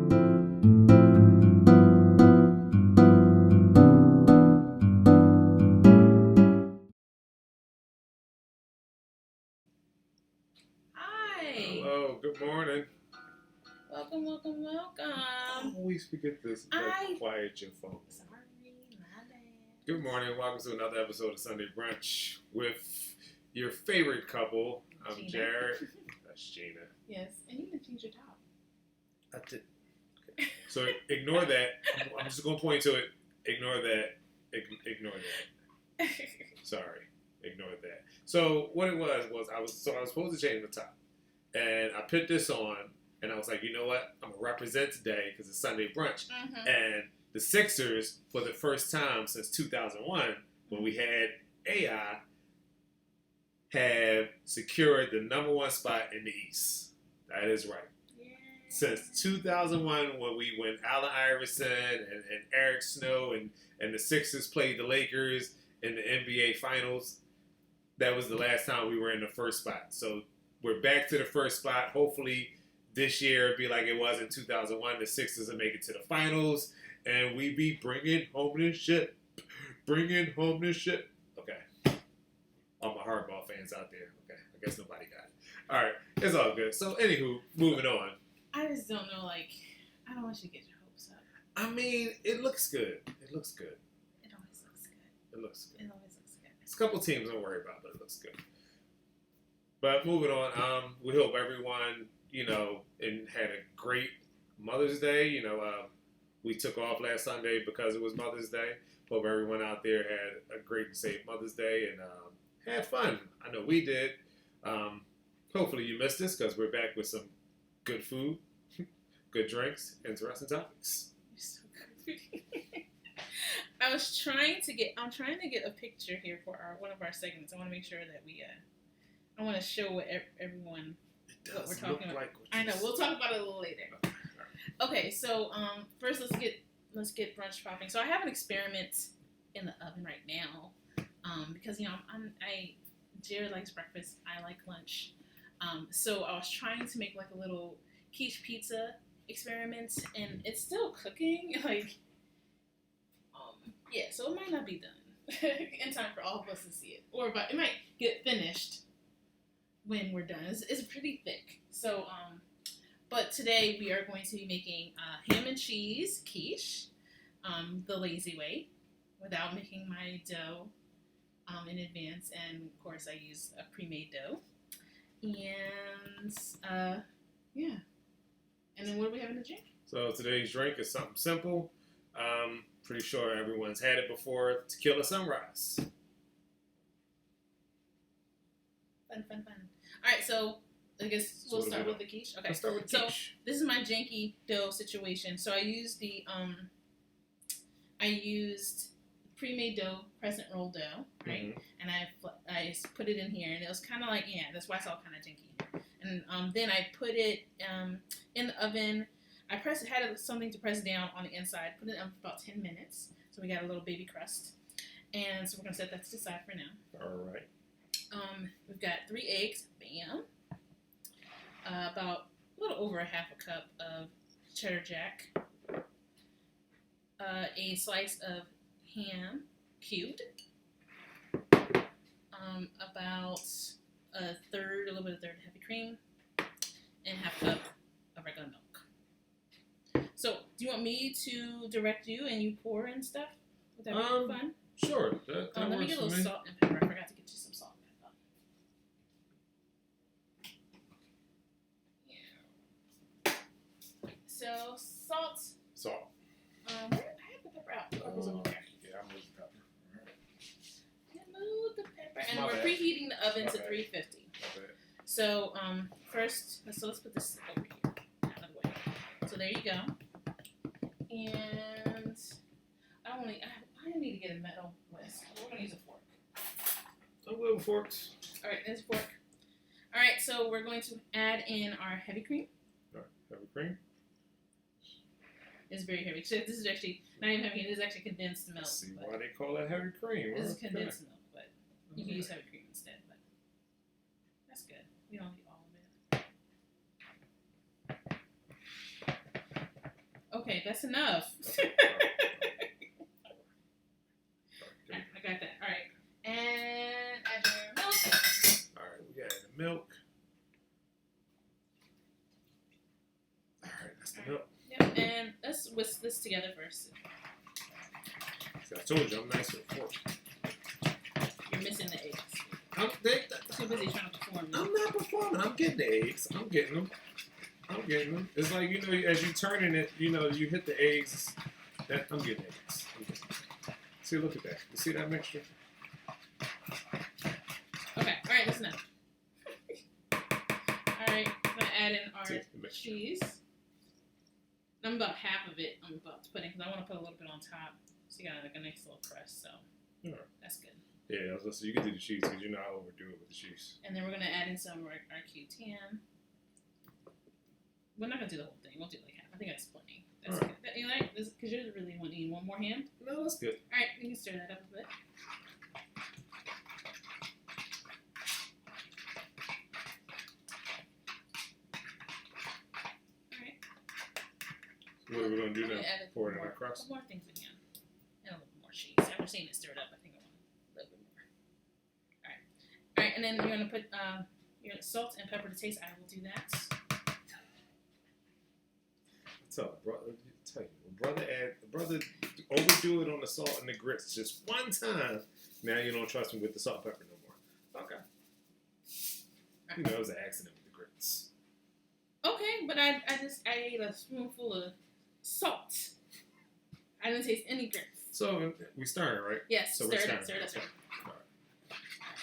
Hello, good morning. Welcome. I always forget this. Quiet your phone. Sorry, my bad. Good morning. Welcome to another episode of Sunday Brunch with your favorite couple. I'm Gina. Jared. That's Gina. Yes, and you can change your top. I did. Okay. So ignore that. I'm just going to point to it. Ignore that. Ignore that. Sorry. Ignore that. So what it was I was supposed to change the top. And I put this on, and I was like, you know what? I'm going to represent today because it's Sunday Brunch. Mm-hmm. And the Sixers, for the first time since 2001, when we had AI, have secured the number one spot in the East. That is right. Yeah. Since 2001, when Allen Iverson and Eric Snow and the Sixers played the Lakers in the NBA Finals, that was the last time we were in the first spot. So we're back to the first spot. Hopefully this year it'll be like it was in 2001. The Sixers will make it to the finals, and we be bringing home this shit. Bringing home this shit. Okay. All my hardball fans out there. Okay. I guess nobody got it. All right. It's all good. So, anywho, moving on. I just don't know, I don't want you to get your hopes up. I mean, it looks good. It looks good. It always looks good. It looks good. It always looks good. It's a couple teams don't worry about, but it looks good. But moving on, we hope everyone, and had a great Mother's Day. We took off last Sunday because it was Mother's Day. Hope everyone out there had a great and safe Mother's Day and had fun. I know we did. Hopefully you missed us because we're back with some good food, good drinks, interesting topics. You're so good. I'm trying to get a picture here for one of our segments. I want to make sure that I want to show what everyone what we're talking about. I know. We'll talk about it a little later. Okay, so first let's get brunch popping. So I have an experiment in the oven right now, because Jared likes breakfast. I like lunch. So I was trying to make like a little quiche pizza experiment, and it's still cooking. So it might not be done in time for all of us to see it, but it might get finished when we're done. It's pretty thick. So, but today we are going to be making ham and cheese quiche, the lazy way, without making my dough in advance. And of course, I use a pre-made dough. And And then what do we have in the drink? So today's drink is something simple. Pretty sure everyone's had it before. Tequila Sunrise. Fun. All right, so I guess we'll start with the quiche. Okay, let's start with the quiche. So this is my janky dough situation. So I used pre-made dough, crescent roll dough, right? Mm-hmm. And I put it in here, and it was kind of like, that's why it's all kind of janky. And then I put it in the oven. I had something to press down on the inside. Put it in for about 10 minutes. So we got a little baby crust. And so we're going to set that to the side for now. All right. We've got 3 eggs. Bam. About a little over a half a cup of cheddar jack. A slice of ham cubed. About a little bit of third heavy cream. And half a cup of regular milk. So, do you want me to direct you and you pour and stuff? Would that be fun? Sure. Let me get a little salt and pepper. I forgot to get you some salt and pepper. Yeah. So, salt. I have the pepper out. The pepper's over there. Yeah, I moved the pepper. Move the pepper. And we're preheating the oven to 350. So, first, let's put this over here. Out of the way. So, there you go. And I need to get a metal whisk. We're going to use a fork. Oh, little forks. All right, there's a fork. All right, so we're going to add in our heavy cream. All right, heavy cream. It's very heavy. So this is actually not even heavy. It is actually condensed milk. See why they call that heavy cream. This is condensed milk, but you can use heavy cream instead. But that's good. We don't need all of it. Okay, that's enough. Okay. I got that. All right. And add your milk. All right, we got the milk. All right, that's the milk. Yep, and let's whisk this together first. See, I told you I'm nice with a fork. You're missing the eggs. I'm Too busy trying to perform. not performing. I'm getting the eggs. I'm getting them. It's like, you know, as you turning it, you know, you hit the eggs. I'm getting eggs. See, look at that. You see that mixture? Okay, all right, that's enough. All right, I'm gonna add in our cheese. I'm about half of it. I'm about to put in because I want to put a little bit on top, so you got like a nice little crust. So that's good. Yeah, so you can do the cheese because you know I overdo it with the cheese. And then we're gonna add in some of our cute ham. We're not gonna do the whole thing. We'll do like half. I think that's plenty. That's good. You like this because you really want to eat one more ham. No, that's good. All right, we can stir that up a bit. What are we going to do now? Pour it in our crust? More things again. And a little more cheese. After seeing it stirred up, I think I want a little bit more. Alright. Alright, and then you're going to put your salt and pepper to taste. I will do that. Brother overdo it on the salt and the grits just one time. Now you don't trust me with the salt and pepper no more. Okay. You know, it was an accident with the grits. Okay, but I ate a spoonful of salt. I didn't taste any grits. So we stirring, right? Yes, so stir it up. All right.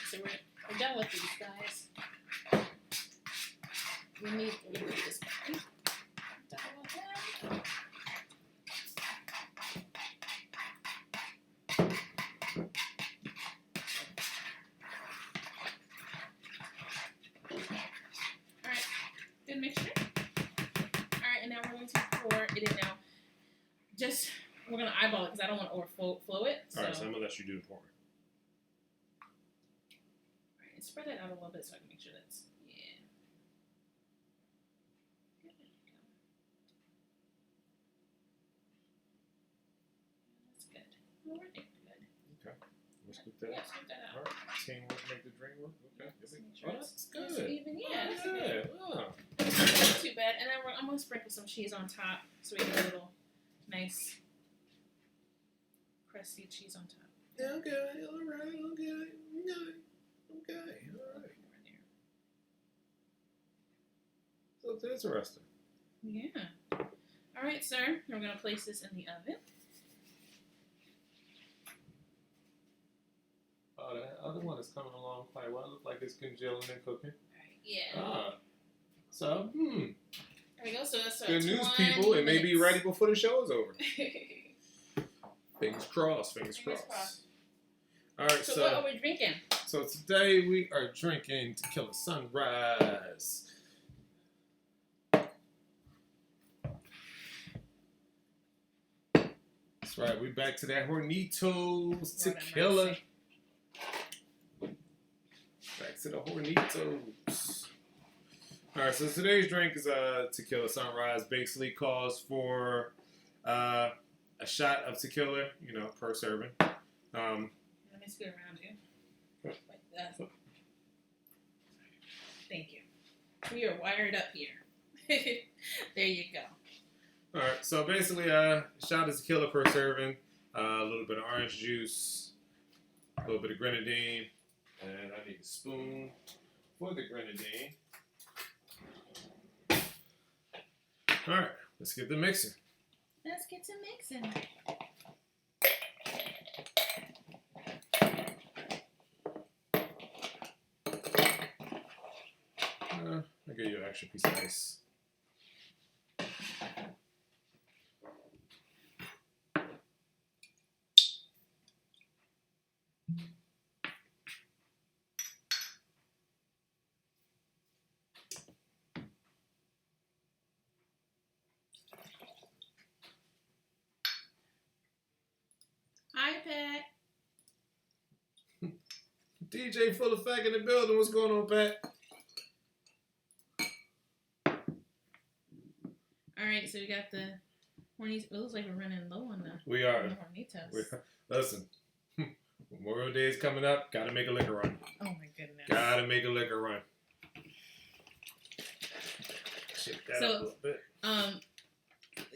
So we're done with these guys. We need this guy. Done with him. Alright, good mixture. Alright, and now we're going to pour it in now. We're going to eyeball it because I don't want to overflow it. Alright, so I'm going to let you do the pouring. Alright, spread that out a little bit so I can make sure that's, yeah. There you go. That's good. Alright, good. Okay. Let's put that. Yeah, scoop that out. Alright, teamwork make the dream work. Okay. Sure That's good. It's even, yeah. That's good. Oh. Not too bad. And then I'm going to sprinkle some cheese on top so we get a little nice crusty cheese on top. Okay, alright, okay. Alright. So it's interesting. Yeah. Alright, sir. We're going to place this in the oven. Oh, that other one is coming along quite well. Looks like it's congealing and cooking. Right. Yeah. So, There we go. So that's good news, people. It may be ready before the show is over. Fingers crossed. Fingers crossed. All right. So what are we drinking? So today we are drinking Tequila Sunrise. That's right. We back to that Hornitos tequila. Back to the Hornitos. All right, so today's drink is Tequila Sunrise. Basically calls for a shot of tequila, per serving. Let me scoot around you. Like that. Thank you. We are wired up here. There you go. All right, so basically a shot of tequila per serving, a little bit of orange juice, a little bit of grenadine, and I need a spoon for the grenadine. All right, let's get the mixing. Let's get to mixing. I'll give you an extra piece of ice. Hi, Pat. DJ Full Effect in the building. What's going on, Pat? All right, so we got the It looks like we're running low on the. We are. On the hornitos. Listen, Memorial Day is coming up. Got to make a liquor run. Oh my goodness. Got to make a liquor run. Shake that up a little bit.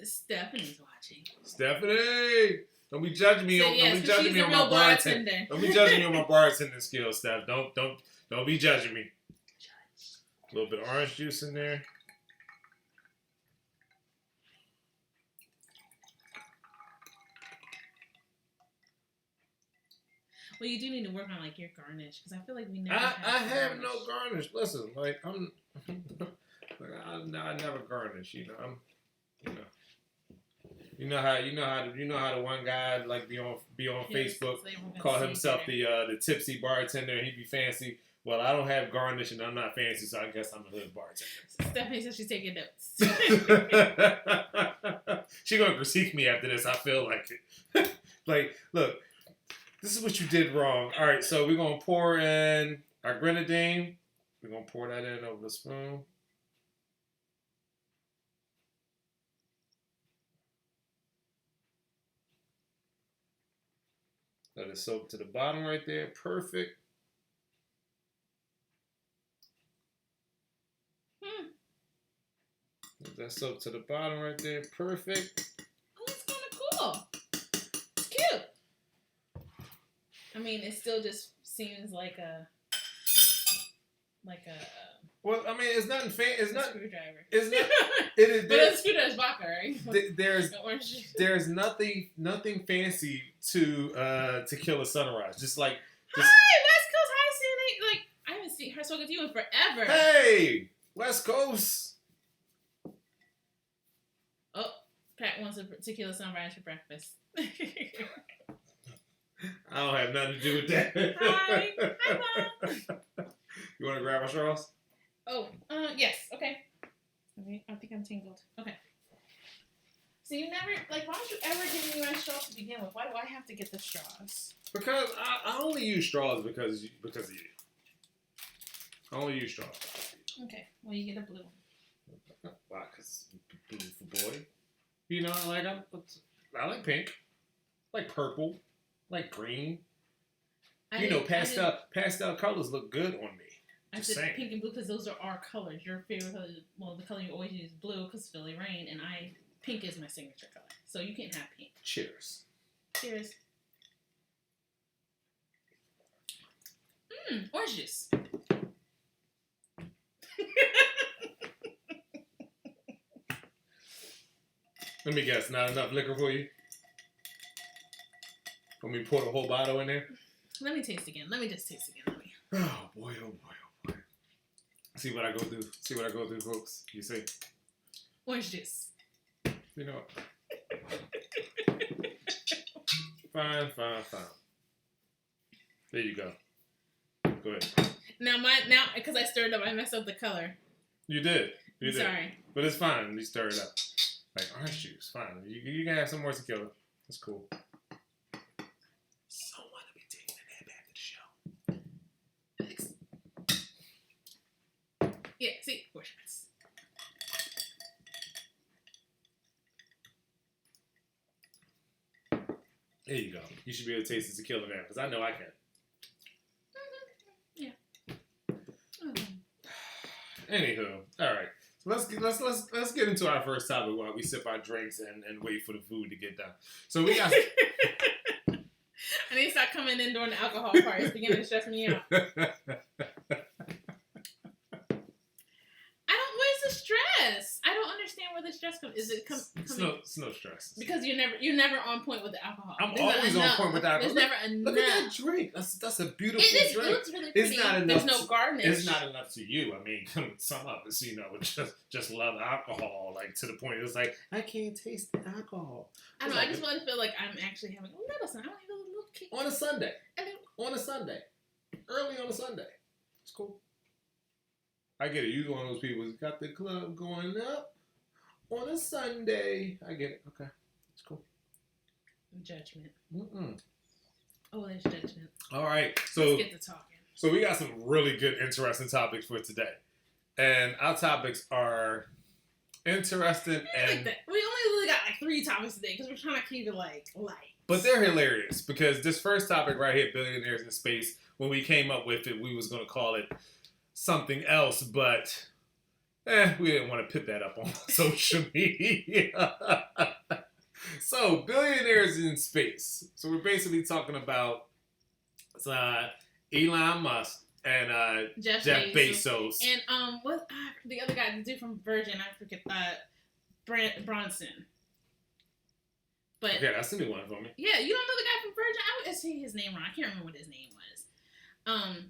Stephanie's watching. Stephanie, don't be judging me. So, Don't be judging me on my bartender. Don't be judging me on my bartending skills, Steph. Don't be judging me. A little bit of orange juice in there. Well, you do need to work on like your garnish because I feel like we never. I have no garnish. Listen, like I'm, like I never garnish. You know, you know how the one guy like be on Facebook call himself the tipsy bartender and he be fancy. Well, I don't have garnish and I'm not fancy, so I guess I'm a hood bartender. Stephanie says she's taking notes. She gonna critique me after this. I feel like it. Like, look. This is what you did wrong. All right, so we're going to pour in our grenadine. We're going to pour that in over the spoon. Let it soak to the bottom right there. Perfect. Let that soak to the bottom right there. Perfect. Oh, that's kind of cool. It's cute. I mean, it still just seems like a. Well, I mean, it's nothing fancy. It's not screwdriver. It's not. It is. But it's screwdriver's vodka, right? There's nothing fancy to Tequila Sunrise. Just like. Hi, West Coast. Hi, CNA. Like I haven't seen her spoken to you in forever. Hey, West Coast. Oh, Pat wants a Tequila Sunrise for breakfast. I don't have nothing to do with that. Hi, Mom. You want to grab our straws? Oh, yes. Okay. I think I'm tingled. Okay. So you never, why don't you ever give me my straws to begin with? Why do I have to get the straws? Because I only use straws because of you. I only use straws. Okay. Well, you get a blue one. Why? Because blue for boy. You know, I like pink. I like purple. Like green. Pastel colors look good on me. I said pink and blue because those are our colors. Your favorite color, the color you always use is blue because Philly Rain, and pink is my signature color. So you can't have pink. Cheers. Cheers. Orange juice. Let me guess, not enough liquor for you? Want me to pour the whole bottle in there? Let me taste again. Let me just taste again. Oh boy, oh boy, oh boy. See what I go through. See what I go through, folks. You see? Orange juice. You know what? Fine. There you go. Go ahead. Now, because I stirred up, I messed up the color. You did. Sorry. But it's fine. You stir it up. Like orange juice. Fine. You can have some more tequila. That's cool. Someone will be taking a nap after the show. Yeah, see? 4 shots. There you go. You should be able to taste the tequila now, because I know I can. Yeah. Anywho, all right. So let's get into our first topic while we sip our drinks and wait for the food to get done. So we got. I need to start coming in during the alcohol part. It's beginning to stress me out. Where's the stress? I don't understand where the stress comes. Is it It's no stress. Because you're never on point with the alcohol. I'm always on point with the alcohol. There's never enough. Look at that drink. That's a beautiful drink. It looks really pretty. It's not enough. There's no garnish. It's not enough to you. I mean, some of us, just love alcohol, like to the point it's like I can't taste the alcohol. I don't know. I just want to feel like I'm actually having a little something. I want to have a little kick. On a Sunday. Early on a Sunday. It's cool. I get it. You're one of those people who's got the club going up on a Sunday. I get it. Okay. It's cool. Judgment. Mm-mm. Oh, there's judgment. All right. So let's get to talking. So we got some really good, interesting topics for today. And our topics are interesting and... Like that. We only really got like like 3 topics today because we're trying to keep it like light. But they're hilarious because this first topic right here, Billionaires in Space, when we came up with it, we was going to call it something else, but we didn't want to put that up on social media. So, Billionaires in Space. So, we're basically talking about Elon Musk and Jeff Bezos. And what the other guy, the dude from Virgin, I forget, Bronson. But yeah, that's a new one for me. Yeah, you don't know the guy from Virgin? I would say his name wrong. I can't remember what his name was.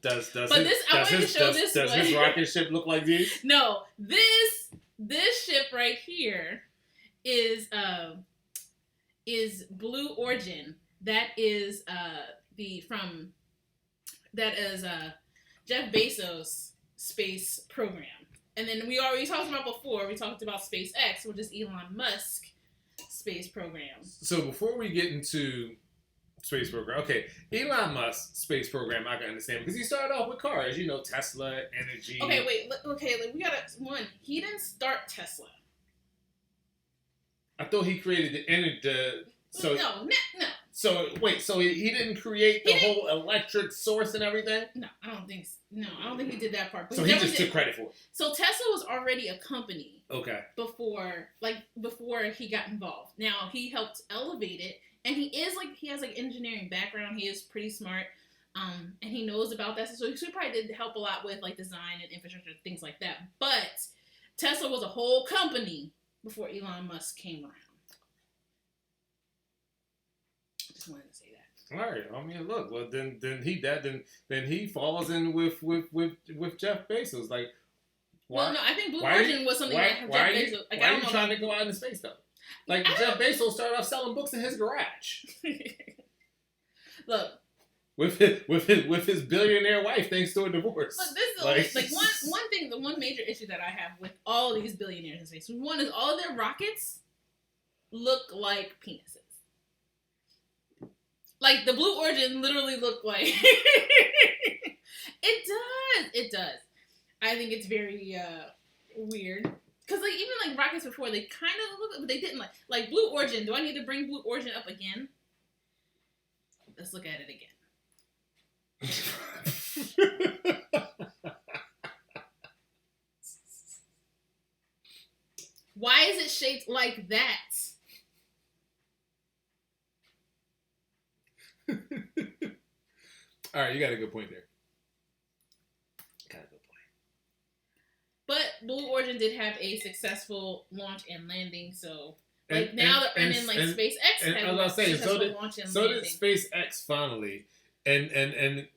Does his rocket ship look like this? No, this ship right here is Blue Origin. That is Jeff Bezos' space program. And then we already talked about before. We talked about SpaceX, which is Elon Musk space program. So before we get into space program, okay, Elon Musk's space program I can understand because he started off with cars, Tesla, energy. Okay, wait, we gotta he didn't start Tesla. I thought he created No. So wait, so he didn't create the whole electric source and everything? No, I don't think he did that part. But so he just took credit for it. So Tesla was already a company. Okay. Before he got involved. Now he helped elevate it, and he has engineering background. He is pretty smart, and he knows about that. So he probably did help a lot with design and infrastructure, things like that. But Tesla was a whole company before Elon Musk came around. Just wanted to say that. All right. I mean, look. Well, then he falls in with Jeff Bezos. Like, why? Well, no, I think Blue Origin was something that Jeff Bezos. Why are you trying to go out into space though? Like Jeff Bezos started off selling books in his garage. Look. With his billionaire wife, thanks to a divorce. Look, this is one thing. The one major issue that I have with all these billionaires in space. One is all of their rockets look like penises. Like, the Blue Origin literally looked like... It does. I think it's very weird. Because, even, rockets before, they kind of look... But they didn't, like, Blue Origin. Do I need to bring Blue Origin up again? Let's look at it again. Why is it shaped like that? All right, you got a good point there. But Blue Origin did have a successful launch and landing, so SpaceX had a successful launch and landing. So did SpaceX finally, and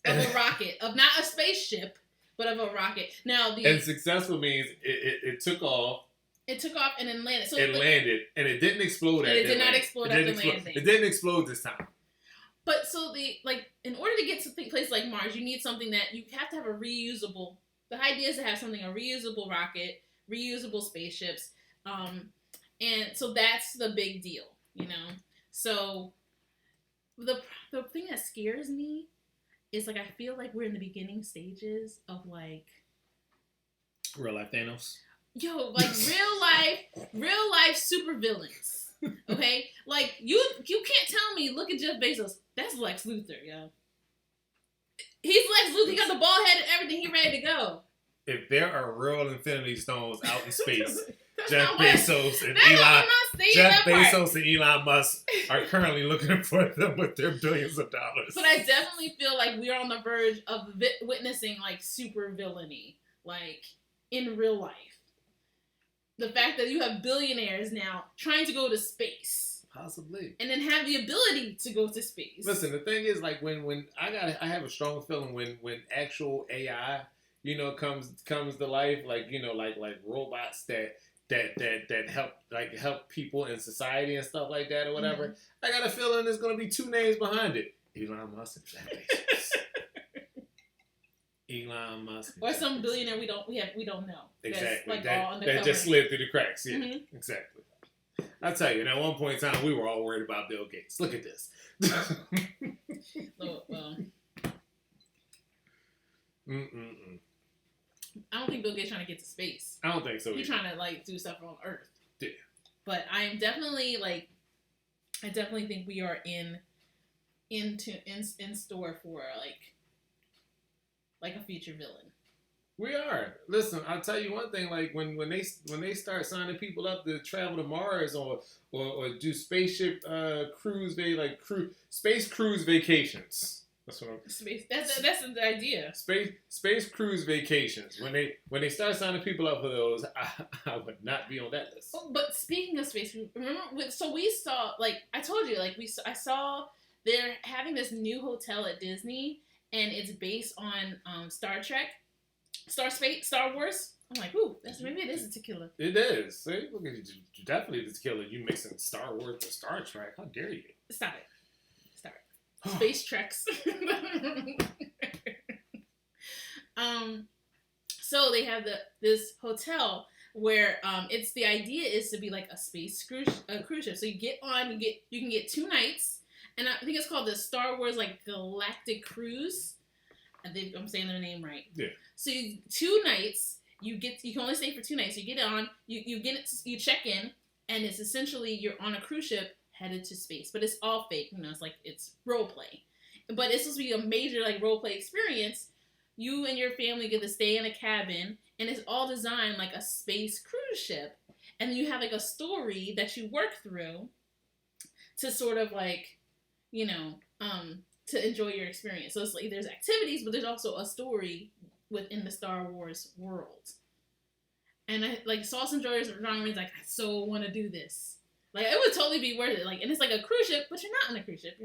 of a rocket, of not a spaceship, but of a rocket. Now and successful means it took off. It took off and then landed. So it landed and it didn't explode. And it did not explode after landing. It didn't explode this time. But so in order to get to a place like Mars, you need something that you have to have a reusable. The idea is to have a reusable rocket, reusable spaceships, and so that's the big deal, So the thing that scares me is I feel like we're in the beginning stages of real life Thanos. Yo, real life super villains. Okay, you can't tell me. Look at Jeff Bezos. That's Lex Luthor, yo. He's Lex Luthor. He got the bald head and everything. He ready to go. If there are real Infinity Stones out in space, Jeff Bezos and Elon Musk are currently looking for them with their billions of dollars. But I definitely feel like we are on the verge of witnessing super villainy, in real life. The fact that you have billionaires now trying to go to space. Possibly. And then have the ability to go to space. Listen, the thing is, when I have a strong feeling when actual AI, comes to life, like robots that help people in society and stuff like that or whatever. Mm-hmm. I got a feeling there's gonna be 2 names behind it: Elon Musk and Jeff Bezos. Elon Musk, or some billionaire we don't know. Exactly. That just slid through the cracks. Yeah, mm-hmm. Exactly. I tell you, at one point in time, we were all worried about Bill Gates. Look at this. Well, I don't think Bill Gates trying to get to space. I don't think so. He's trying to do stuff on Earth. Yeah. But I'm definitely I definitely think we are in store for like a future villain. We are. Listen, I'll tell you one thing. Like when they start signing people up to travel to Mars or do spaceship space cruise vacations. That's what I'm. Space. That's the idea. Space cruise vacations. When they start signing people up for those, I would not be on that list. Oh, but speaking of space, remember? So we saw, I told you, I saw they're having this new hotel at Disney, and it's based on Star Trek. Star Wars. I'm like, ooh, maybe it is a tequila. It is. See, look at you, definitely the tequila. You mixing Star Wars with Star Trek? How dare you? Stop it. Space Treks. So they have this hotel where it's the idea is to be like a space cruise ship. So you get on, you can get 2 nights, and I think it's called the Star Wars Galactic Cruise. I think I'm saying their name right. Yeah. So 2 nights, you can only stay for 2 nights. You get on, you check in, and it's essentially you're on a cruise ship headed to space, but it's all fake. It's role play, but it's supposed to be a major role play experience. You and your family get to stay in a cabin, and it's all designed like a space cruise ship, and you have a story that you work through to sort of to enjoy your experience. So it's there's activities, but there's also a story within the Star Wars world. And Sauce Enjoyers are drawing I so want to do this. It would totally be worth it. And it's a cruise ship, but you're not on a cruise ship,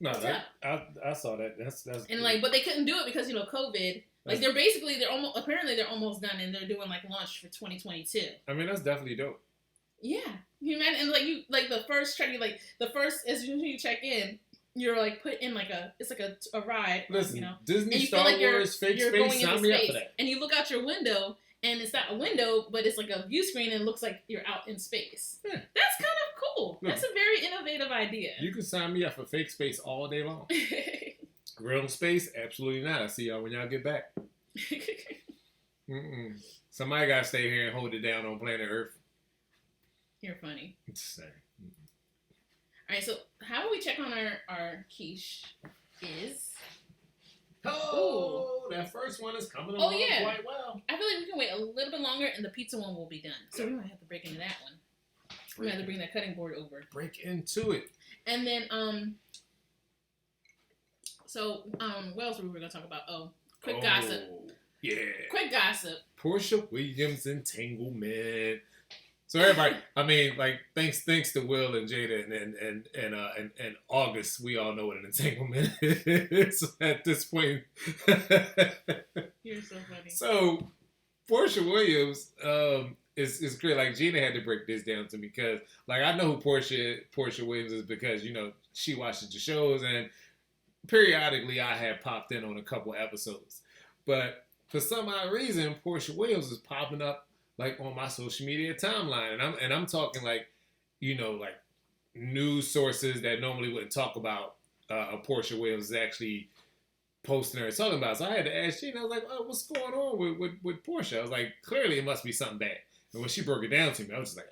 No, I saw that. That's and but they couldn't do it because COVID. They're almost done, and they're doing launch for 2022. I mean, that's definitely dope. Yeah, you man, and the first check, as soon as you check in, you're put in it's a ride. Listen, Disney, Star Wars, fake space, sign me up for that. And you look out your window, and it's not a window, but it's a view screen, and it looks like you're out in space. Yeah. That's kind of cool. Look, that's a very innovative idea. You can sign me up for fake space all day long. Real space? Absolutely not. I'll see y'all when y'all get back. Somebody got to stay here and hold it down on planet Earth. You're funny. Sorry. All right, so how we check on our quiche is... Oh, that first one is coming along quite well. I feel like we can wait a little bit longer, and the pizza one will be done. So we might have to break into that one. We might have to bring that cutting board over. Break into it. And then, what else were we going to talk about? Quick gossip. Yeah. Quick gossip. Porsha Williams entanglement. So everybody, I mean, thanks to Will and Jada and August, we all know what an entanglement is at this point. You're so funny. So Porsha Williams is great. Gina had to break this down to me because I know who Porsha Williams is because she watches the shows, and periodically I have popped in on a couple episodes, but for some odd reason Porsha Williams is popping up on my social media timeline, and I'm talking news sources that normally wouldn't talk about Porsha Williams is actually posting her talking about. So I had to ask Gina. I was like, "Oh, what's going on with Porsha?" I was like, "Clearly it must be something bad." And when she broke it down to me, I was just like,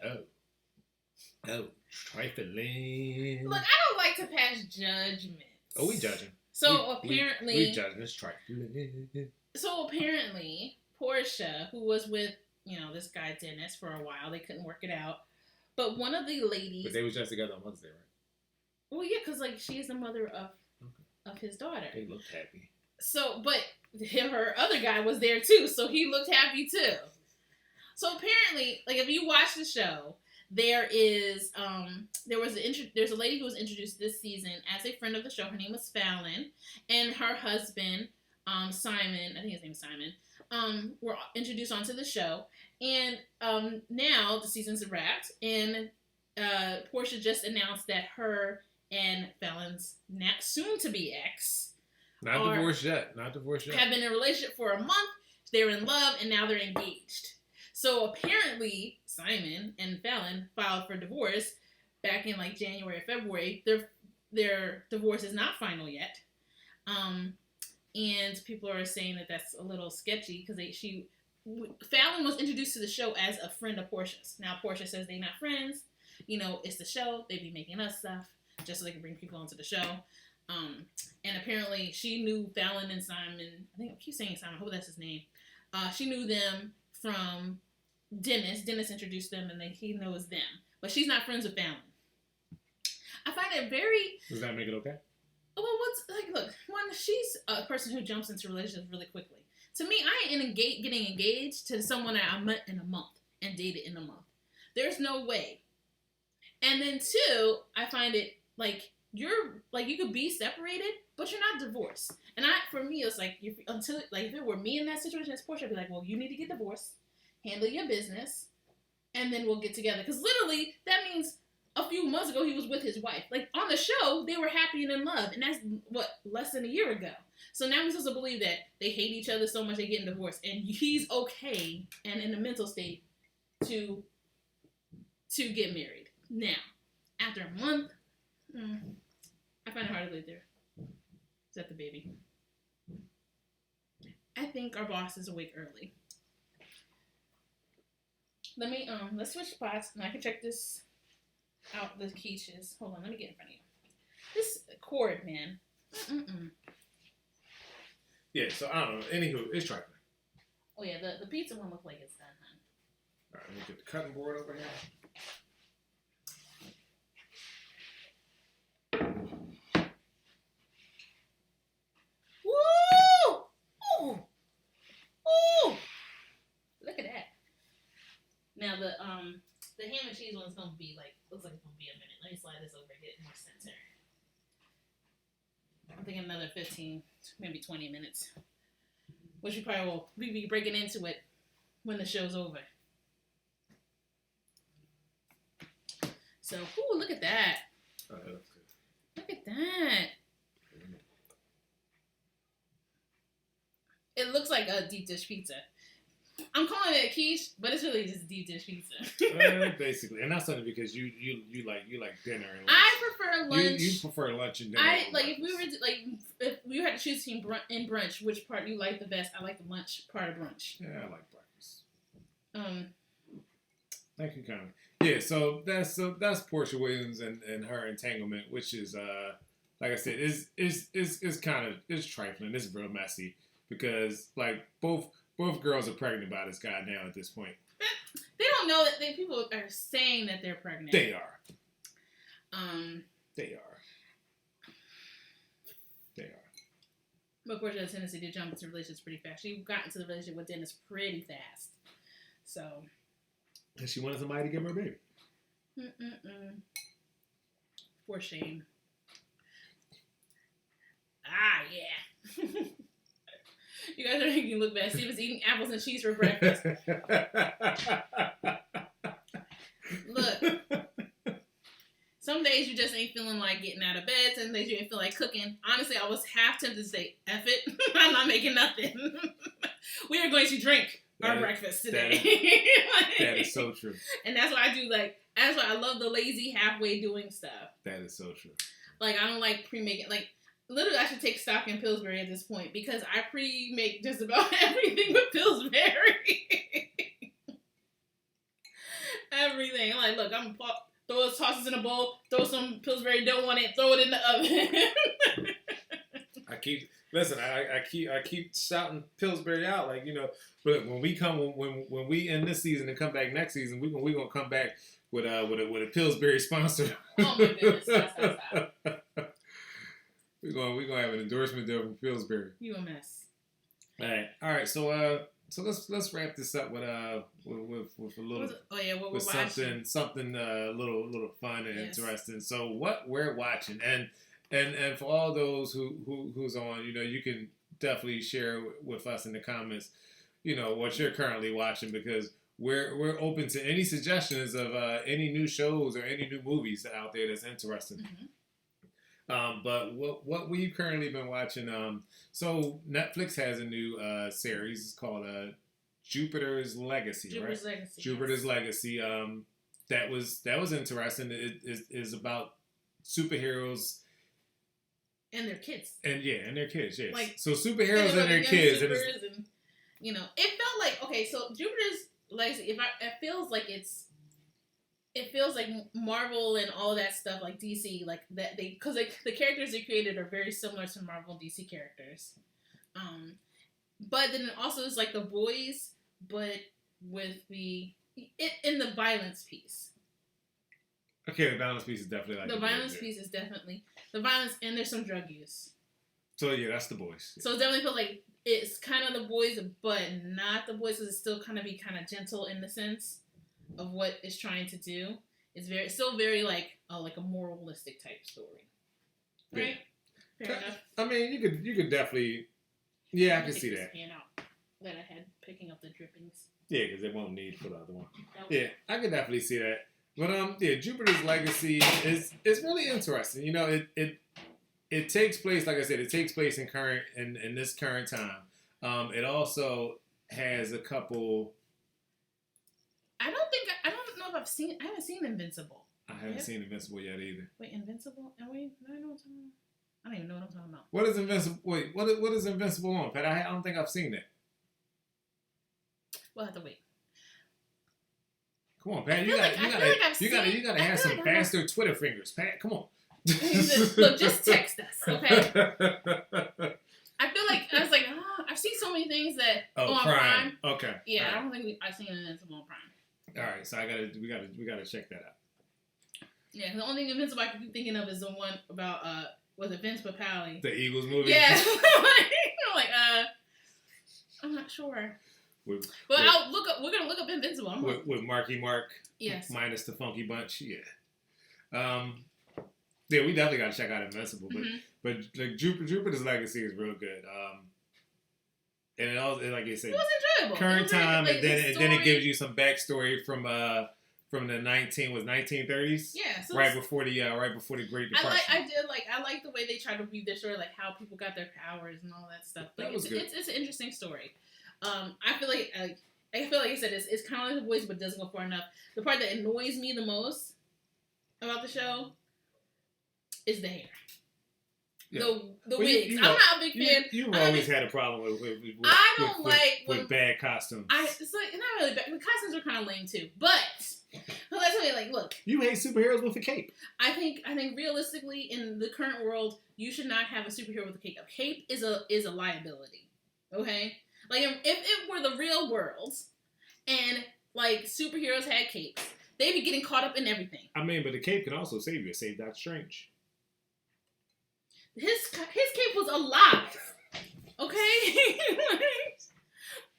"Oh, trifling." Look, I don't like to pass judgment. Oh, we judging. So apparently, we judging. It's trifling. So apparently, Porsha, who was with this guy Dennis for a while, they couldn't work it out. But one of the ladies... But they was just together on Mother's Day, right? Well, yeah, because she's the mother of his daughter. They looked happy. So, but her other guy was there too, so he looked happy too. So apparently, if you watch the show, there's a lady who was introduced this season as a friend of the show. Her name was Fallon, and her husband, Simon, I think his name is Simon, were introduced onto the show. And now the season's wrapped, and Porsha just announced that her and Fallon's soon-to-be ex not divorced yet. Have been in a relationship for a month. They're in love, and now they're engaged. So apparently, Simon and Fallon filed for divorce back in January or February. Their divorce is not final yet. And people are saying that that's a little sketchy because Fallon was introduced to the show as a friend of Porsha's. Now Porsha says they're not friends, it's the show. They be making us stuff just so they can bring people onto the show. And apparently she knew Fallon and Simon. I think I keep saying Simon. I hope that's his name. She knew them from Dennis. Dennis introduced them, and then he knows them. But she's not friends with Fallon. I find it very... Does that make it okay? Well, look, one, she's a person who jumps into relationships really quickly. To me, I ain't getting engaged to someone that I met in a month and dated in a month. There's no way. And then two, I find it you could be separated, but you're not divorced. And for me, it's if it were me in that situation as Porsha, I'd be like, well, you need to get divorced, handle your business, and then we'll get together. Because literally, that means a few months ago he was with his wife. On the show, they were happy and in love, and that's less than a year ago. So now we're supposed to believe that they hate each other so much they're getting divorced, and he's okay and in a mental state to get married. Now, after a month, I find it hard to live there. Is that the baby? I think our boss is awake early. Let's switch spots, and I can check this out, the quiches. Hold on, let me get in front of you. This cord, man. Yeah, so I don't know. Anywho, it's trifling. Oh yeah, the pizza one looks like it's done, hon. Alright, let me get the cutting board over here. Woo! Ooh! Ooh! Look at that. Now the ham and cheese one's gonna be looks like it's gonna be a minute. Let me slide this over and get more center. I'm thinking another 15, maybe 20 minutes. Which we probably will be breaking into it when the show's over. So, ooh, look at that. Oh, that looks good. Look at that. It looks like a deep dish pizza. I'm calling it a quiche, but it's really just deep dish pizza. Basically, and that's only because you like dinner. And lunch. I prefer lunch. You prefer lunch and dinner. If we had to choose between brunch, which part you like the best? I like the lunch part of brunch. Yeah, I like breakfast. Thank you, Connie. Yeah, so that's Porsha Williams and her entanglement, which is like I said, is kind of trifling. It's real messy because both girls are pregnant by this guy now at this point. They don't know that people are saying that they're pregnant. They are. They are. But Porsha has a tendency to jump into relationships pretty fast. She got into the relationship with Dennis pretty fast. So. And she wanted somebody to give her a baby. For shame. Ah, yeah. You guys are making me look bad. Steve was eating apples and cheese for breakfast. Look. Some days you just ain't feeling like getting out of bed. Some days you ain't feel like cooking. Honestly, I was half tempted to say, F it. I'm not making nothing. We are going to drink our breakfast today. That is so true. And that's why I do that's why I love the lazy halfway doing stuff. That is so true. I don't like pre-making. Literally, I should take stock in Pillsbury at this point because I pre-make just about everything with Pillsbury. Everything. I'm look, I'm gonna throw those sauces in a bowl, throw some Pillsbury dough on it, throw it in the oven. I keep shouting Pillsbury out, But when we end this season and come back next season, we gonna come back with a Pillsbury sponsor. Oh my goodness! Stop. We're gonna have an endorsement deal from Pillsbury. You a mess. All right. So let's wrap this up with a little something a little fun and interesting. So what we're watching and for all those who's on, you can definitely share with us in the comments, what you're currently watching because we're open to any suggestions of any new shows or any new movies out there that's interesting. Mm-hmm. But what we've currently been watching, so Netflix has a new series. It's called Jupiter's Legacy, Jupiter's right? Legacy. Jupiter's Legacy. That was interesting. It is about superheroes and their kids. And their kids. Yes. So superheroes and their kids. And it felt like so Jupiter's Legacy. It feels like it's it feels like Marvel and all that stuff, like DC, like that because the characters they created are very similar to Marvel and DC characters. But then it also is like The Boys, but with in the violence piece. Okay, the violence piece is definitely like the violence piece is definitely the violence, and there's some drug use. So yeah, that's The Boys. Yeah. So it definitely feels like it's kind of The Boys, but not The Boys, because it's still kind of gentle in the sense of what it's trying to do. It's still very like a moralistic type story, right? Yeah. Fair enough. I mean, you could definitely, yeah, I can see that. That I had picking up the drippings. Yeah, because they won't need for the other one. Yeah, I can definitely see that. But yeah, Jupiter's Legacy is really interesting. You know, it takes place, like I said, it takes place in this current time. It also has a couple. I don't know if I haven't seen Invincible. I haven't seen Invincible yet either. Wait, Invincible? I don't know what I'm talking about. I don't even know what I'm talking about. What is Invincible? Wait, what is Invincible on, Pat? I don't think I've seen that. We'll have to wait. Come on, Pat. You gotta have some faster Twitter fingers, Pat. Come on. Look, just text us, okay? I feel like I was like, I've seen so many things that on Prime. Okay. Yeah, right. I don't think I've seen Invincible on Prime. All right, so we gotta check that out. Yeah, the only thing Invincible I can keep thinking of is the one about was it Vince Papale? The Eagles movie. Yeah. I'm not sure. We're gonna look up Invincible. With Marky Mark. Yes. Minus the Funky Bunch. Yeah. Yeah, we definitely gotta check out Invincible, but like Jupiter's Legacy is real good. And it also, like you said, it was enjoyable. Current time, and then it gives you some backstory from the 1930s. Yeah, so right before the Great Depression. I like the way they try to weave their story, like how people got their powers and all that stuff. Like, it's an interesting story. I feel like I said it's kind of like The Boys, but it doesn't go far enough. The part that annoys me the most about the show is the hair. Yeah. The wigs. I'm not a big fan. You've always had a problem with bad costumes. It's like not really bad. The costumes are kind of lame too, but let's tell you, like, look. You hate superheroes with a cape. I think realistically, in the current world, you should not have a superhero with a cape. A cape is a liability. Okay, like if it were the real world, and like superheroes had capes, they'd be getting caught up in everything. I mean, but the cape can also save you. Save Doctor Strange. His cape was alive. Okay?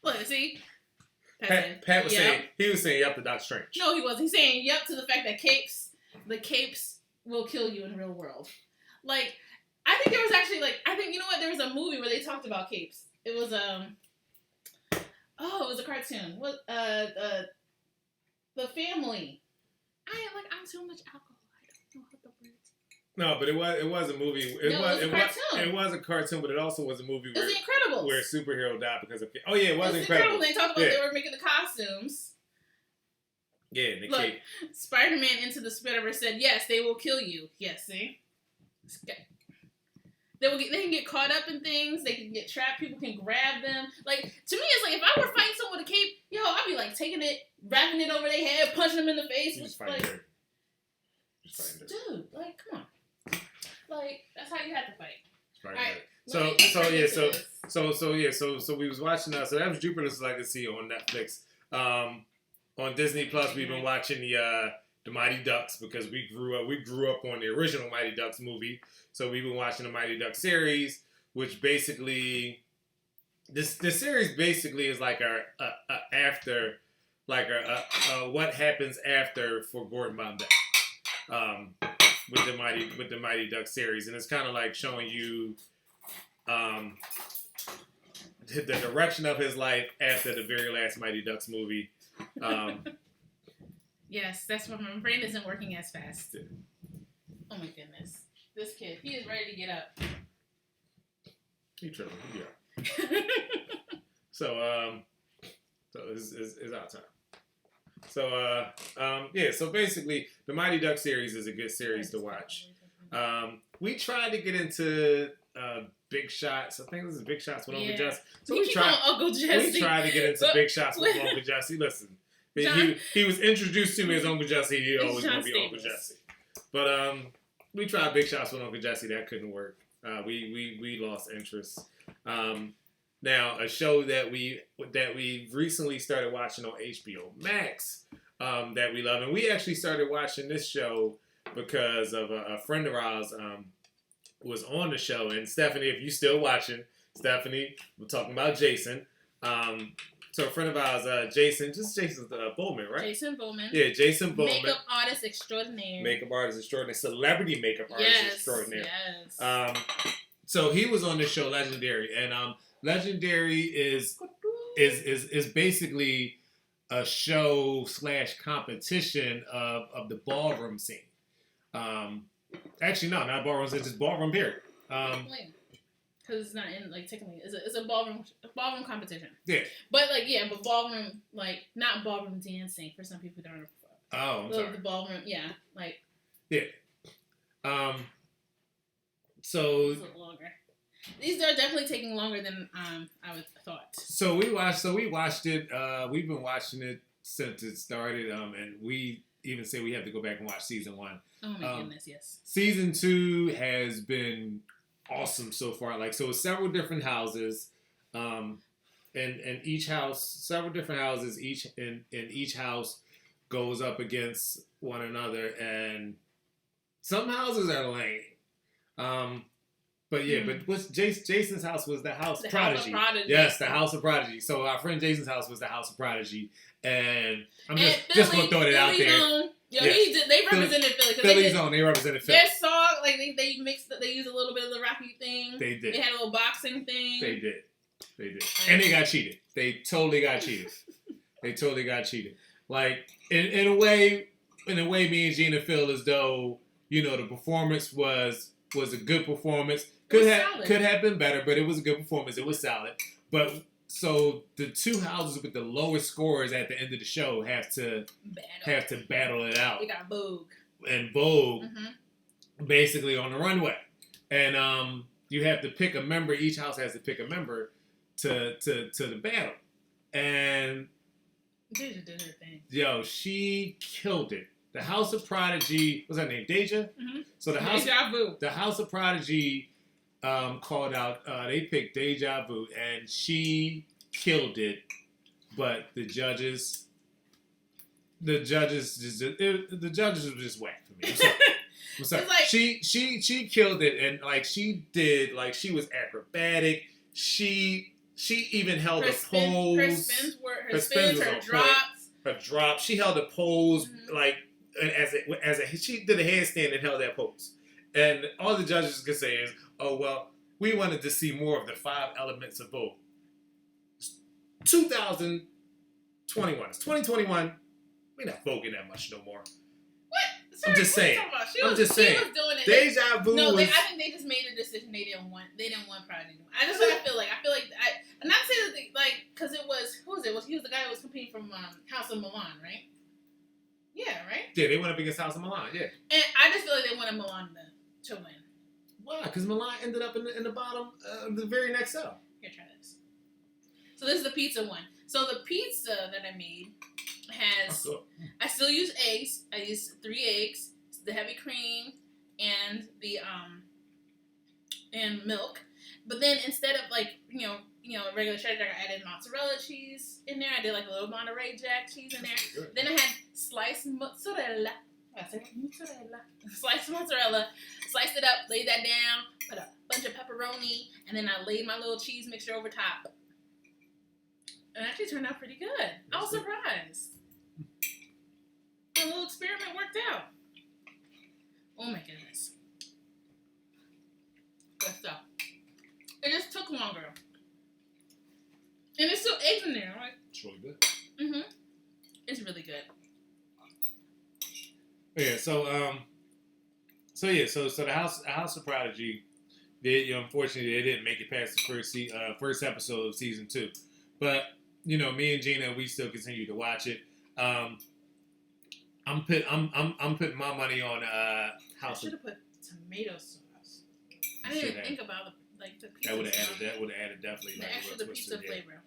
Look, see? Pat was saying, he was saying yep to Doctor Strange. No, he wasn't. He's saying yep to the fact that the capes will kill you in the real world. Like, I think there was actually, you know what? There was a movie where they talked about capes. It was, it was a cartoon. What, The Family. I'm too much alcohol. I don't know how the words. No, but it was a movie. It was a cartoon, but it also was a movie. It was The Incredibles. Where a superhero died because of. Oh yeah, it was Incredibles. They talked about they were making the costumes. Yeah, Look, Spider-Man Into the Spider-Verse said, "Yes, they will kill you." Yes, see. They can get caught up in things. They can get trapped. People can grab them. Like, to me, it's like if I were fighting someone with a cape, I'd be like taking it, wrapping it over their head, punching them in the face. Just fighting dirt. Dude, like, come on. Like, that's how you have to fight. Right. Right. So we was watching so that was Jupiter's Legacy on Netflix. On Disney Plus, we've been watching the Mighty Ducks because we grew up on the original Mighty Ducks movie. So we've been watching the Mighty Ducks series, which basically this series basically is like after what happens after for Gordon Bombay. With the Mighty Ducks series, and it's kind of like showing you the direction of his life after the very last Mighty Ducks movie. Yes, that's why my brain isn't working as fast. Oh my goodness, this kid, he is ready to get up. He tripping, yeah. So it's our time. So basically, the Mighty Ducks series is a good series to watch. We tried to get into Big Shots. I think this is Big Shots with Uncle Jesse. So we tried to get into Big Shots with Uncle Jesse. Listen, He was introduced to me as Uncle Jesse. He It's always John going to be Uncle Jesse. But we tried big shots with Uncle Jesse. That couldn't work. We lost interest. Now a show that we recently started watching on HBO Max that we love, and we actually started watching this show because of a friend of ours was on the show. And Stephanie, if you still watching, Stephanie, we're talking about Jason. So a friend of ours, Jason's Bowman, right? Jason Bowman. Yeah, Jason Bowman. Makeup artist extraordinaire. Makeup artist extraordinaire. Celebrity makeup artist extraordinaire. Yes. So he was on the show Legendary, and Legendary is basically a show / competition of the ballroom scene. Actually, no, not ballroom. It's just ballroom period. Because it's not in, like, technically, it's a ballroom competition. Yeah. But, like, but ballroom, like, not ballroom dancing for some people who don't know. Oh, I'm sorry. The ballroom, yeah, like. Yeah. So. It's a little longer. These are definitely taking longer than I would thought. So we watched it. We've been watching it since it started. And we even say we have to go back and watch season 1. Oh my goodness, yes. Season 2 has been awesome so far. Like, so it's several different houses, and each house, several different houses. Each house goes up against one another, and some houses are lame. But yeah, but what's Jason's house was the House Prodigy. House of Prodigy. Yes, the House of Prodigy. So our friend Jason's house was the House of Prodigy, and I'm just gonna throw it out there. They represented Philly. Philly's own. They represented Philly. Their song, like they mixed. They used a little bit of the Rocky thing. They did. They had a little boxing thing. They did. And they got cheated. They totally got cheated. Like in a way, me and Gina feel as though the performance was a good performance. Could have been better, but it was a good performance. It was solid. But so the two houses with the lowest scores at the end of the show have to battle it out. We got Vogue. And Vogue basically on the runway. And you have to pick a member. Each house has to pick a member to the battle. And Deja did her thing. Yo, she killed it. The House of Prodigy, what's her name? Deja? Mm-hmm. So the House of Prodigy called out, they picked Deja Vu, and she killed it. But the judges were just whack for me. I'm sorry. Like, she killed it, and like she was acrobatic. She even held a pose. Her spins were her drops. Her drop. She held a pose like she did a handstand and held that pose. And all the judges could say is, "Oh well, we wanted to see more of the 5 elements of Vogue." It's 2021. It's 2021. We're not voguing that much no more. What? I'm just saying. She was doing it. Deja Vu. No, I think they just made a decision. They didn't want Prodigy. I feel like I'm not saying that because it was who was it? He was the guy who was competing from House of Milan, right? Yeah, right. Yeah, they went up against House of Milan. Yeah. And I just feel like they wanted Milan to win. Why? Because Milan ended up in the bottom of the very next cell. Here, try this. So this is the pizza one. So the pizza that I made has. I still use eggs. I use 3 eggs, the heavy cream, and the and milk. But then instead of regular cheddar jack, I added mozzarella cheese in there. I did like a little Monterey Jack cheese in there. Then I had sliced mozzarella. Sliced mozzarella. Sliced it up, laid that down, put a bunch of pepperoni, and then I laid my little cheese mixture over top. It actually turned out pretty good. I was surprised. My little experiment worked out. Oh my goodness. Good stuff. It just took longer. And there's still eggs in there, right? It's really good. Mm-hmm. It's really good. Yeah, so the House of Prodigy, unfortunately they didn't make it past the first episode of season 2. But, me and Gina, we still continue to watch it. I'm putting my money on House. I should have put tomato sauce. I didn't even think about the pizza. That would have added definitely the extra pizza flavor.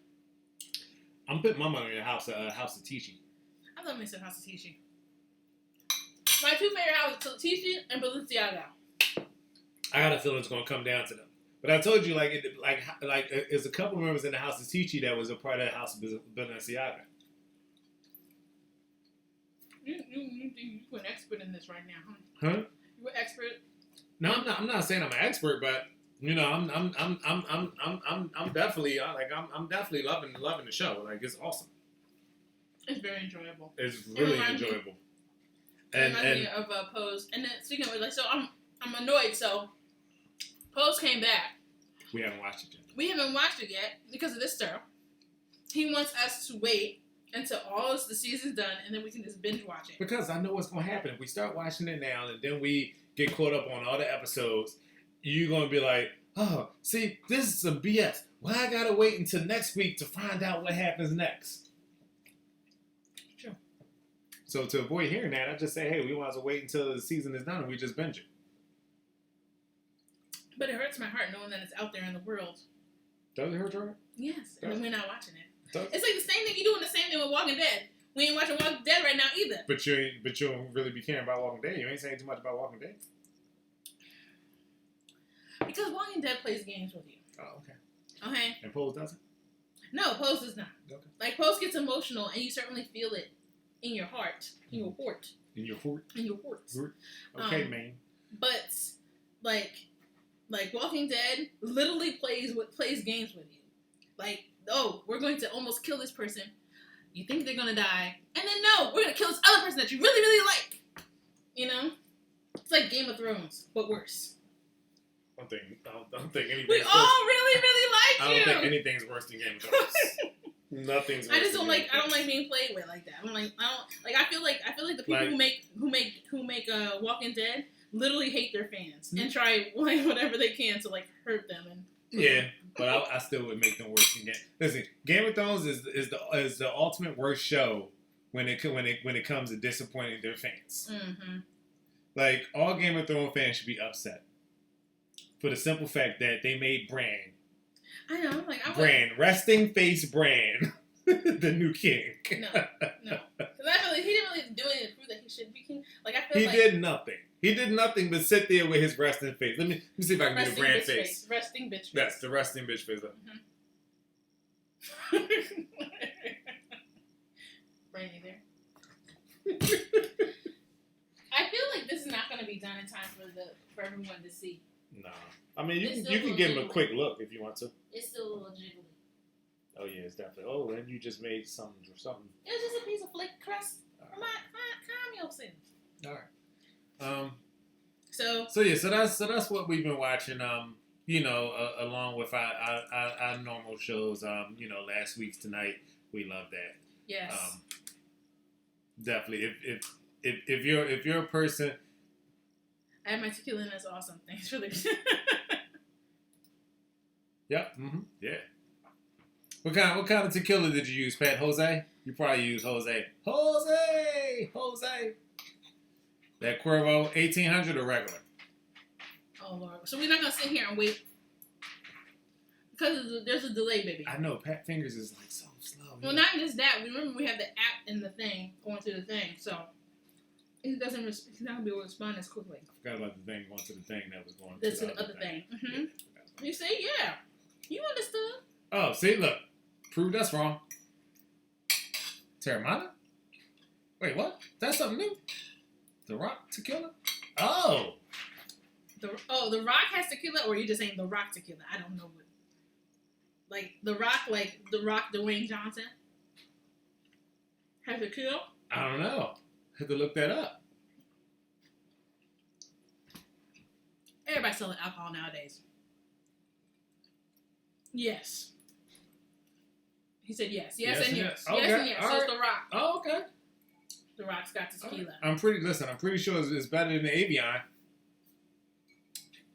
I'm putting my money on House of Tichy. I love me some House of Tisci. My two favorite houses, Tisci and Balenciaga. I got a feeling it's gonna come down to them. But I told you, there's a couple members in the House of Tisci that was a part of the House of Balenciaga. You're an expert in this right now, huh? Huh? You're an expert. No, I'm not saying I'm an expert, but you know, I'm definitely loving the show. Like, it's awesome. It's very enjoyable. It's really enjoyable. And reminds me of Pose. And then speaking of, like, so I'm annoyed. So Pose came back. We haven't watched it yet. We haven't watched it yet because of this stir. He wants us to wait until all of the season's done, and then we can just binge watch it. Because I know what's going to happen. If we start watching it now, and then we get caught up on all the episodes, you're going to be like, oh, see, this is some BS. Why I got to wait until next week to find out what happens next? Sure. So to avoid hearing that, I just say, hey, we want to wait until the season is done, and we just binge it. But it hurts my heart knowing that it's out there in the world. Does it hurt your heart? Yes, and we're not watching it. Does. It's like the same thing you doing the same thing with Walking Dead. We ain't watching Walking Dead right now either. But you don't really be caring about Walking Dead. You ain't saying too much about Walking Dead. Because Walking Dead plays games with you. Oh, okay. Okay. And Pose doesn't? No, Pose does not. Okay. Like, Pose gets emotional, and you certainly feel it in your heart, in your heart. In your heart? In your heart. Okay, man. But like Walking Dead literally plays games with you. Like, oh, we're going to almost kill this person. You think they're gonna die, and then no, we're gonna kill this other person that you really, really like. You know, it's like Game of Thrones, but worse. I don't think anything's We worse. all really, really like you. I don't think anything's worse than Game of Thrones. Nothing's worse. I just don't than like. I don't like being played with like that. I feel like the people who make Walking Dead literally hate their fans and try whatever they can to like hurt them and. Yeah, but I still would make them worse than Game. Listen, Game of Thrones is the ultimate worst show when it comes to disappointing their fans. Mm-hmm. Like, all Game of Thrones fans should be upset for the simple fact that they made Bran. I know, Resting face Bran, the new king. No, because I feel like he didn't really do anything to prove that he should be king. Like, I feel he did nothing. He did nothing but sit there with his resting face. Let me see if I can get a Bran face. Resting bitch face. That's the resting bitch face. Mm-hmm. Bran, you there? I feel like this is not going to be done in time for everyone to see. Nah. I mean, you can give him a quick look if you want to. It's still a little jiggly. Oh, yeah, it's definitely. Oh, and you just made something or something. It was just a piece of flake crust. Calm yourself. All right. So that's what we've been watching. Along with our normal shows. Last week's Tonight, we love that. Yes. Definitely. If you're a person. I had my tequila and that's awesome. Thanks for the. Yep. Mm-hmm. Yeah. What kind of tequila did you use, Pat? Jose? You probably used Jose. Jose. That Cuervo 1800 or regular? Oh, Lord. So we're not going to sit here and wait. Because there's a delay, baby. I know. Pat Fingers is like so slow. Well, not just that. Remember, we have the app and the thing going to the thing. So he's not going to be able to respond as quickly. I forgot about the thing going to the thing that was going to the other thing. Mm-hmm. Yeah, you see? Yeah. You understood. Oh, see? Look. Proved us wrong. Terramana? Wait, what? That's something new? The Rock tequila? Oh! The Rock has tequila, or are you just saying The Rock tequila? I don't know what. Like The Rock Dwayne Johnson has tequila? I don't know. I had to look that up. Everybody's selling alcohol nowadays. Yes. He said yes. Yes and yes. Okay. Yes and yes. So it's The Rock. Oh, okay. The Rock's got tequila. I'm pretty sure it's better than the Avion.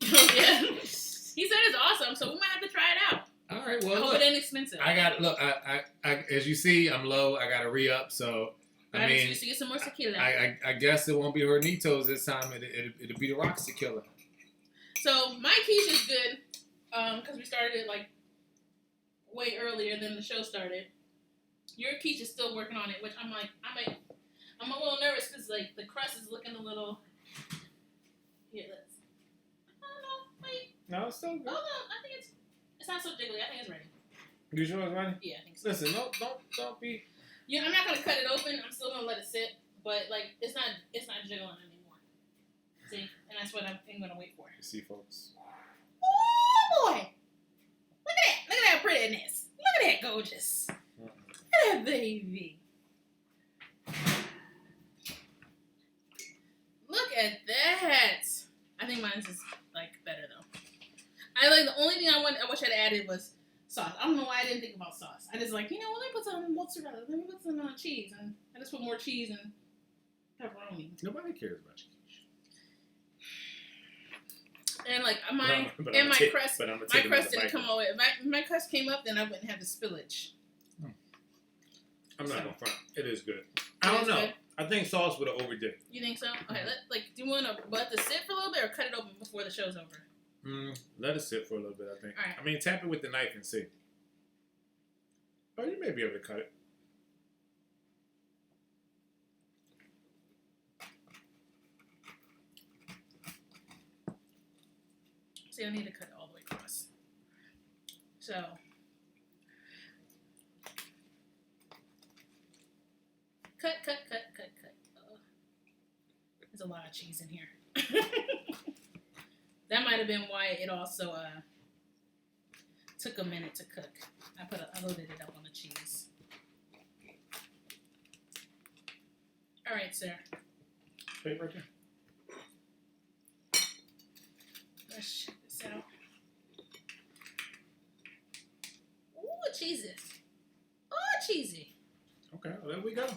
Oh, yeah. He said it's awesome, so we might have to try it out. All right, well, I hope it ain't expensive. I as you see, I'm low. I got to re-up, so I mean, to get some more tequila. I guess it won't be Hornitos this time. It'll be the Rock's tequila. So my quiche is good, because we started it like way earlier than the show started. Your quiche is still working on it, which I'm like, I might I'm a little nervous because like the crust is looking a little. Here, let's. I don't know. Wait. No, it's still good. Oh no, I think it's not so jiggly. I think it's ready. You sure it's ready? Yeah, I think so. Listen, don't be. Yeah, I'm not gonna cut it open. I'm still gonna let it sit, but like it's not jiggling anymore. See, and that's what I'm gonna wait for. You see, folks. Oh boy! Look at that prettiness. Look at that gorgeous. Look at that baby. Look at that. I think mine's is like better though. I like the only thing I wish I'd added was sauce. I don't know why I didn't think about sauce. I just like, let me put some mozzarella, let me put some cheese, and I just put more cheese and pepperoni. Nobody cares about your quiche. And like my crust didn't come all the way. If my crust came up, then I wouldn't have the spillage. I'm not gonna front. It is good. I don't know. Good? I think sauce would have overdid it. You think so? Okay. Do you want to let it sit for a little bit or cut it open before the show's over? Let it sit for a little bit, I think. All right. I mean, tap it with the knife and see. Oh, you may be able to cut it. See, I need to cut it all the way across. So, cut. There's a lot of cheese in here. That might have been why it also took a minute to cook. I loaded it up on the cheese. All right, sir. Wait right there. Let's check this out. Ooh, cheesy. Oh, cheesy. Okay, well, there we go.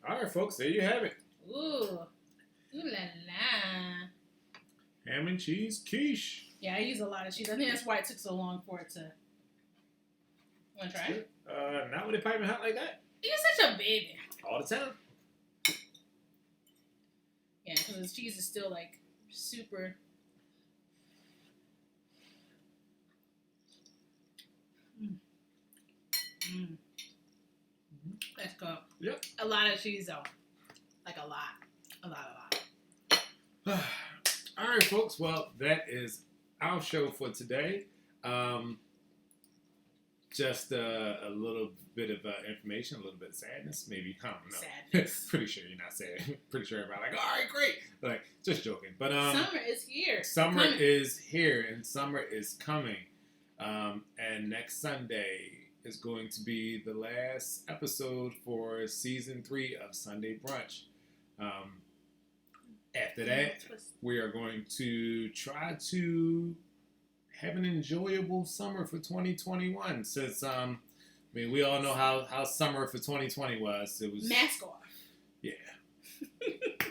All right, folks, there you have it. Ooh la la. Ham and cheese quiche. Yeah, I use a lot of cheese. I think that's why it took so long for it to. Want to try it? Not when it's piping hot like that. You're such a baby. All the time. Yeah, because the cheese is still like super. Let's go. Yep. A lot of cheese though. Like a lot. All right, folks. Well, that is our show for today. Just a little bit of information, a little bit of sadness, maybe. I don't know. Sadness. Pretty sure you're not sad. Pretty sure everybody all right, great. Like, just joking. But summer is here. Summer is here, and summer is coming. And next Sunday is going to be the last episode for season 3 of Sunday Brunch. After that, we are going to try to have an enjoyable summer for 2021. Since we all know how summer for 2020 was. It was mask off. Yeah.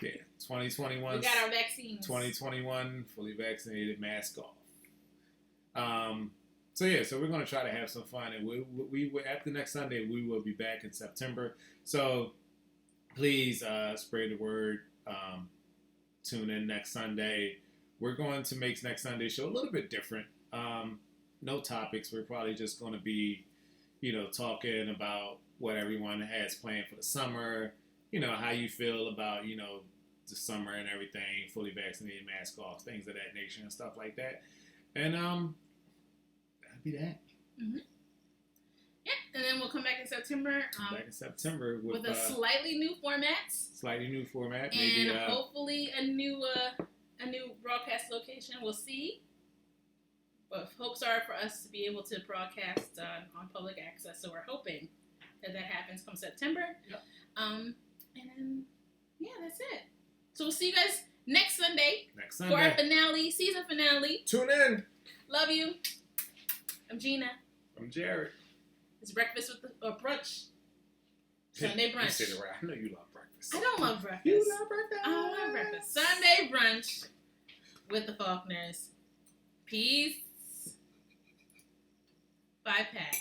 Yeah. 2021. We got our vaccines. 2021, fully vaccinated, mask off. So we're going to try to have some fun, and we after next Sunday we will be back in September. So please spread the word. Tune in next Sunday. We're going to make next Sunday's show a little bit different. No topics. We're probably just going to be, talking about what everyone has planned for the summer. How you feel about, the summer and everything, fully vaccinated, mask off, things of that nature and stuff like that. And that'd be that. Mm-hmm. Yeah, and then we'll come back in September. With a slightly new format. Maybe, and hopefully a new broadcast location. We'll see. But hopes are for us to be able to broadcast on public access. So we're hoping that happens come September. Yep. And then, that's it. So we'll see you guys next Sunday. For our season finale. Tune in. Love you. I'm Gina. I'm Jared. It's breakfast with brunch. Sunday brunch. You said it right. I know you love breakfast. I don't love breakfast. You love breakfast. I don't love breakfast. Sunday brunch with the Faulkners. Peace. 5-pack.